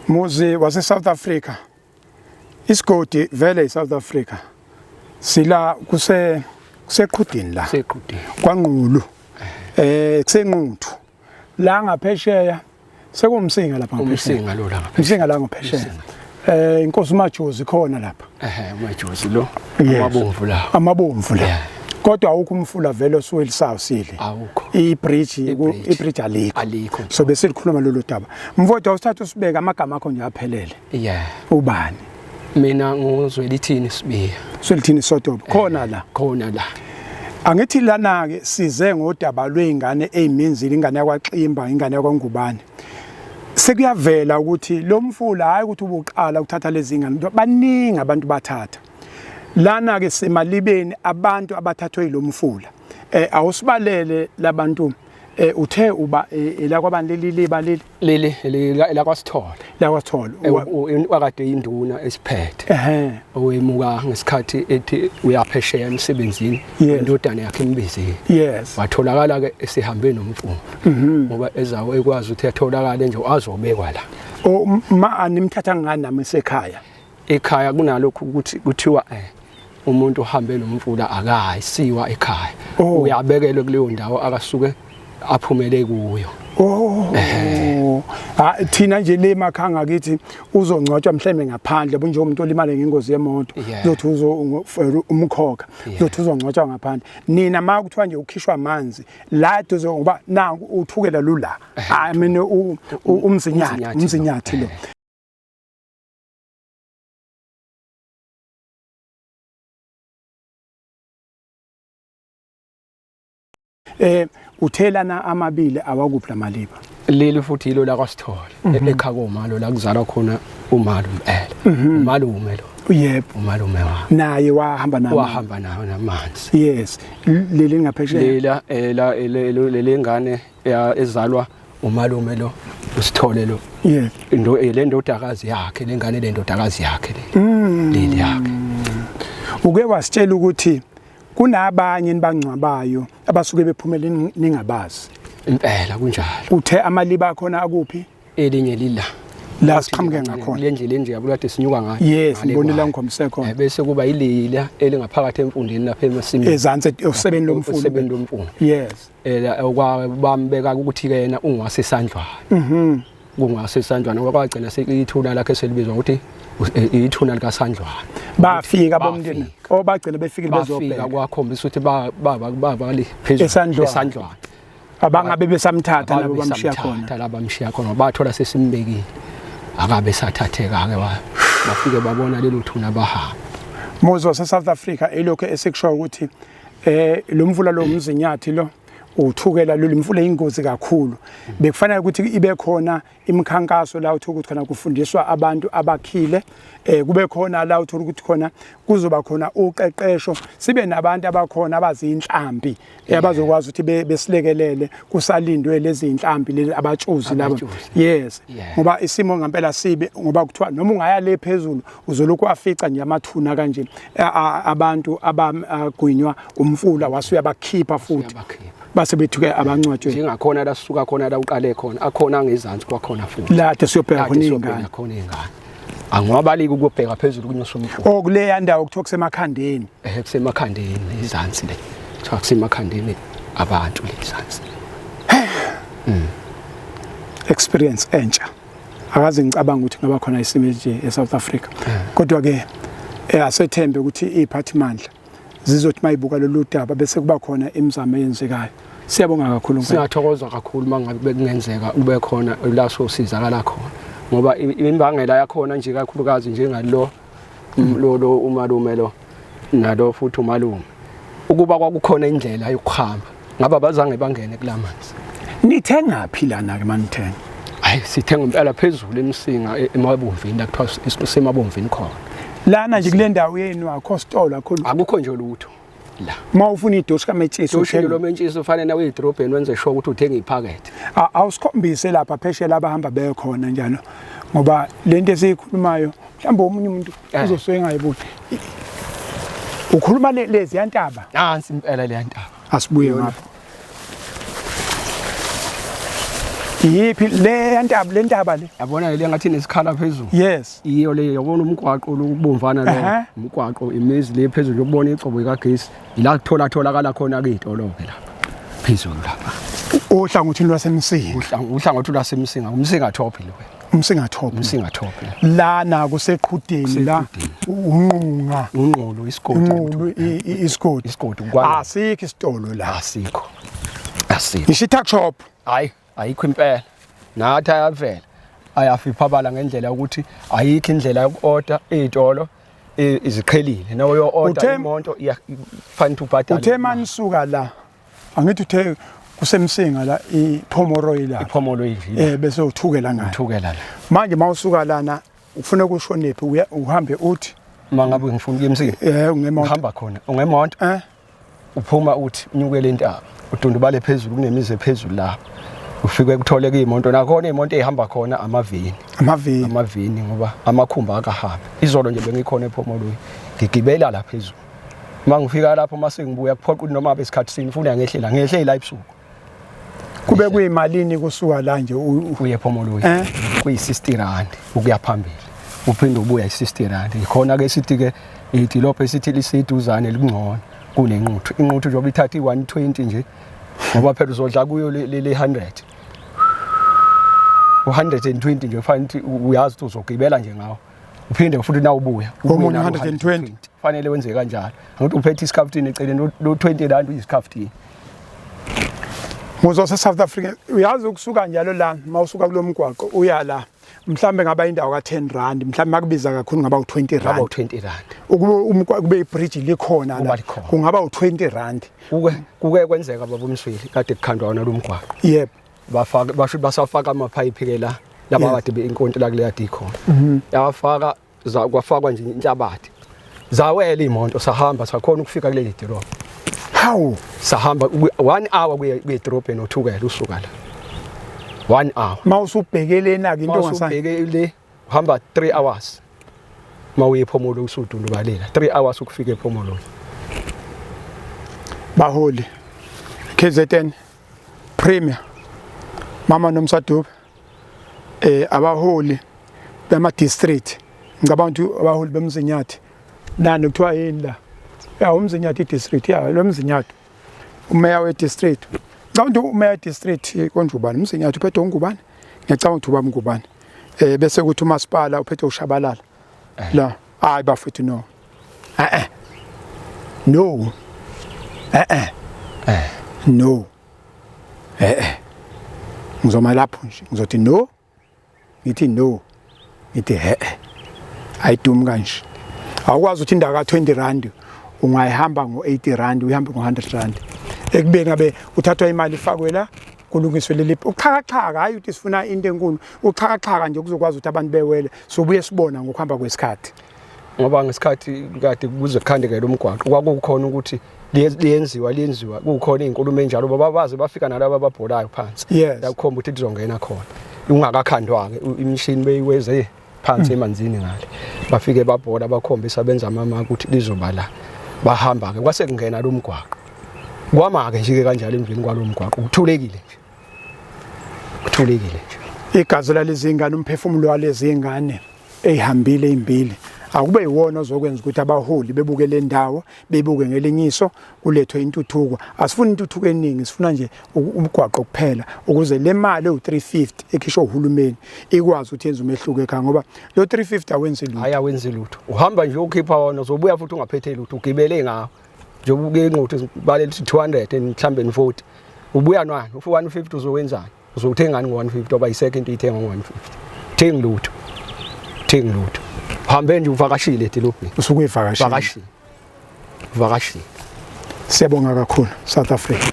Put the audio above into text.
Muzi wase South Africa. Isigodi vele South Africa. Sila kuseqhudeni la. Qhudeni. kwaNgqulu. KuseNquthu. La ngaphesheya sekumsinga lapha ngaphesheya. Umsinga lo la. Umsinga la ngaphesheya. Inkosi uMajozi khona lapha. uMajozi lo. Amabomvu la. Amabomvu la. Kodwa awukho umfula vele osuwelisayo sile. Awukho. Ibridge alikho. So bese likhuluma lolu daba. Mfowethu awusithatha usibeka amagama akho nje aphelele. Ubani? Mina nguzwelithini Sibiya. Swelithini Sotoba. Khona la. Khona la. Angithi lana ke size ngodaba lweingane eziminzili ingane yakwaXimba ingane yakwaNgubane. Sekuyavela ukuthi lo mfula hayi ukuthi ubuqala ukuthatha lezi ingane baningi abantu bathatha. Lana ke semalibeni abantu abathathwe yilomfula awusibalele labantu uthe uba la kwabani leli la kwaSithole wakade induna esiphethe owemuka ngesikhathi ethi uyaphesheya emsebenzini indodana yakhe imbizile watholakala ke esihambe nomfumo ngoba ezawo ekwazi ukuthi atholakale nje azobekwa la ma animthatha ngani nami ekhaya kunalokho ukuthi kuthiwa umuntu uhambe nomfula akayisiwa ekhaya uyabekelwe kuleyo ndawo akasuke aphumele kuyo thina nje le makhanga kithi uzongcwatshwa mhlembe ngaphandle bunje umuntu olimale ngengozi yemoto uzothi umkhokha uzothi uzongcwatshwa ngaphandle nina ma kuthiwa nje ukhishwa amanzi la duze ngoba nangu uthukela lula I mean uMzinyathi lo uthelana amabili awakuphi lamaliba leli futhi yilo la kwaSithole ekhakoma lo la kuzalwa khona umalume lo yebo umalume wa naye wahamba nawo namanzi yes leli ngaphesheya leli ngane ezalwa umalume lo uSithole lo le ndodakazi yakhe lengane le ndodakazi yakhe leli yakhe uke wasitshela ukuthi kunabanye nibangcwabayo abasuke bephumela ningabazi impela kunjalo uthe amaliba khona akuphi elinye lila la siqhamuke ngakhona le ndlela enje abukade sinyuka ngayo yes ngibonela ngomse khona bese kuba yilila elingaphakathi emfundeni lapha emasimini ezansi usebeni lomfundo yes okwabambeka ukuthi ke yena ungasesandlwana kungasesandlwana kwagcina sekuyithuna lakhe selibizwa ukuthi ithuna likaSandlwana bafika bomndeni obagcina befikile bezobheka kwakhombisa ukuthi baba phezulu esandlwana abangabe besamthatha labo bamshiya khona bathola sesimbekile akabe sathatheka ke bafike babona lelo thuna bahamba Muzi wase South Africa elokho esekusho ukuthi lo mfula lo uMzinyathi lo uthukela lo imfula ingozi kakhulu bekufanele ukuthi ibe khona imikhankaso la uthi ukuthi khona kufundiswa abantu abakhile kube khona la uthi ukuthi khona kuzoba khona uqeqesho sibe nabantu abakhona abazinhlambi abazokwazi ukuthi besilekelele kusalindwe lezi inhlambi lezi abatshuzi labo yes ngoba isimo ngempela sibe ngoba kuthiwa noma ungaya le phezulu uzolokhu afica nje amathuna kanje abantu abagwinywa umfula wasuya bakhipha futhi base bethuke abangcwatshwe njengakhona la sisuka khona la uqale khona akhona ngezansi kwakhona futhi la siyobheka khona ingane angiwabaliki ukubheka phezulu kunyoswa umfula kuleya ndawo kuthiwa kusemakhandeni kusemakhandeni izansi le kuthiwa kusemakhandeni abantu lezansi experience entsha akaze ngicabanga ukuthi ngaba khona isimo nje eSouth Africa kodwa ke asethembe ukuthi iziphathimandla zizothi mayibuka lolu daba bese kuba khona imizamo eyenzekayo siyabonga kakhulu siyathokoza kakhulu mangabe kungenzeka ube khona la sosizakala khona ngoba imbangela yakhona nje kakhulukazi njengalo lo umalume lo nalo futhi umalume ukuba kwakukhona indlela yokuhamba ngaba bazange bangene kulamanzi nithenga phi lana ke manithenga hayi sithenga impela phezulu emsinga emabomvini la kuthiwa isemabomvini khona lana nje kule ndawo yenu akho store akukho nje lutho la mawufuna idoshi kametshisi uthenga lo mentshisi ufanele nawe edrobheni wenze sure ukuthi uthenga iphakethe awusikhombise lapha pheshela abahamba bekhona njalo ngoba lento esiyikhulumayo mhlawumbe omunye umuntu uzosuke ngayibuthi ukhuluma lezi yantaba nansi impela le yantaba asibuye ngapha Yiphi le ntaba le? Yabona le ngathi nesikhala phezulu. Yes. Iyo le yabona umgwaqo lokubomvana lo. Umgwaqo imizi le phezulu yokubona icebo likagesi. Ila kuthola khona ke itolo ke lapha. Phezulu lapha. Ohlangothini lwasemsinga. Uhlangothi lwasemsinga, umsinga top lo. Umsinga top. Lana kuseqhudeni la unqunga. Unqulu isigodi. Isigodi asikho isitolo la. Asikho. Ishita shop. Hayi, ayikho impela. Nathi ayavela. Ayafiphabala ngendlela ukuthi ayikho indlela yokuorder ezitolo iziqhelile. Nawo yo order imonto iyafanele ubhadale. Uthe manisuka la. Angithi uthe kusemsinga la iphomoroyi la. Iphomoroyi. Bese uthukela ngayo. Uthukela la. Manje mawusuka lana ufuna ukushonephi uhambe uthi mangabe ngifuna ukuyemsinga. Ungemonto. Uhamba khona. Ungemonto. Uphuma uthi unyukele intaba. Udundubale phezulu kunemizi ephezulu la. Ufike kutholeke imoto nakhona imoto ehamba khona amavini ngoba amakhumba akahambi. Izolo nje bengikhona ephomoloyi ngigibela la phezulu. Mangifika lapho mase ngibuya kuphoqa ukuthi noma besikhathi sinifuna ngehle la ebusuku. Kube kuyimalini kusuka la nje uye ephomoloyi kuyi60 rand ukuya phambili. Uphinde ubuya i60 rand. Ikhona ke sithi ke ithi lophe sithi liseduzane likungcono kuneNquthu. iNquthu njobe ithatha i120 nje ngoba phela uzodla kuyo le 100. 120 nje fanele uyazi ukuthi uzogibela nje ngawo. Uphinde futhi na ubuya. Omunye 120 fanele wenze kanjalo. Ngokuthi uphethe iskaftini eceleni lo 20 rand uyiskaftini. Muzose South Africa uyazi ukusuka njalo la mawusuka kulomgwaqo uya la mhlambe ngaba indawo ka10 rand mhlambe makubiza kakhulu ngaba u20 rand. Ngaba u20 rand. Ukube kube ibridge likhona la kungaba u20 rand. Kuke kwenzeka baba uMsweli kade kukhandwa wona lo mgwaqo. Yep. Basafaka amapipe ke la laba kade beinkonto la kule yadi ikhona. Yafaka kwafakwa nje inhlabathi. Zawela imoto sahamba sakhona ukufika kuleli drop. How? Sahamba 1 hour kuye drop enothukela usuka la. 1 hour. Mawusubhekelena ke into ngasani. Mawusubhekele uhamba 3 hours. Mawuye ephomolo usudundubalela 3 hours ukufika ephomolo. Baholi KZN Premier Mama Nomsadube abaholi bema district ngicabanga ukuthi abaholi beMzinyathi nani kuthiwa yini la uMzinyathi district lo uMzinyathi umeya we district ngicabanga ukuthi umeya district konjubani uMzinyathi uphethe ongubani ngiyacabanga ukuthi ubaba ngubani bese kuthi umasipala uphethe ushabalala la hayi bafethu no no no ngizoma lapho nje ngizothi no ngithi no ngithi ayidumi kanje awukwazi ukuthi indawo ka20 rand ungayihamba ngo80 rand uhambe ngo100 rand ekubeni ngabe uthathwa imali ifakwe la kulungiswe leli uxhakaxhaka hayi ukuthi sifuna into enkulu uxhakaxhaka nje kuzokwazi ukuthi abantu bewele sobuye sibona ngokuhamba kwesikhathi ngoba ngesikhathi kade kuze kukhandeke lo mgwaqo kwakukhona ukuthi liyenziwa kukhona izinkulumo enjalo baba baze bafika nalabo ababholayo phansi yakhomba ukuthi lizongena khona ungakakhandwa ke imishini beyiweze phansi emanzini ngale bafike babhola bakhombisa benza amama ukuthi lizoba la bahamba ke kwase kungena lo mgwaqo kwama ke nje kanjalo emveni kwalo mgwaqo kuthulekile nje igazi lalezingane umphefumulo walezingane ehambile imbili akube yiwona ozokwenza ukuthi abaholi bebuke le ndawo bebuke ngelinyiso kulethwe intuthuko asifuni intuthuko eningi sifuna nje umgwaqo kuphela ukuze le mali u350 ekhishwa uhulumeni ikwazi ukuthi yenze umehluko ekhaya ngoba lo 350 awenzi lutho uhamba nje ukhipha wona uzobuya futhi ungaphethe lutho ugibele ngawo njengoba eNquthu balele 200 mhlambe 40 ubuya nani u150 uzowenzani uzothengani ngo150 oba isecond ithenga ngo150 thenga lutho hambe nje uvakashile edolobheni usukuyivakashile vakashile siyabonga kakhulu South Africa.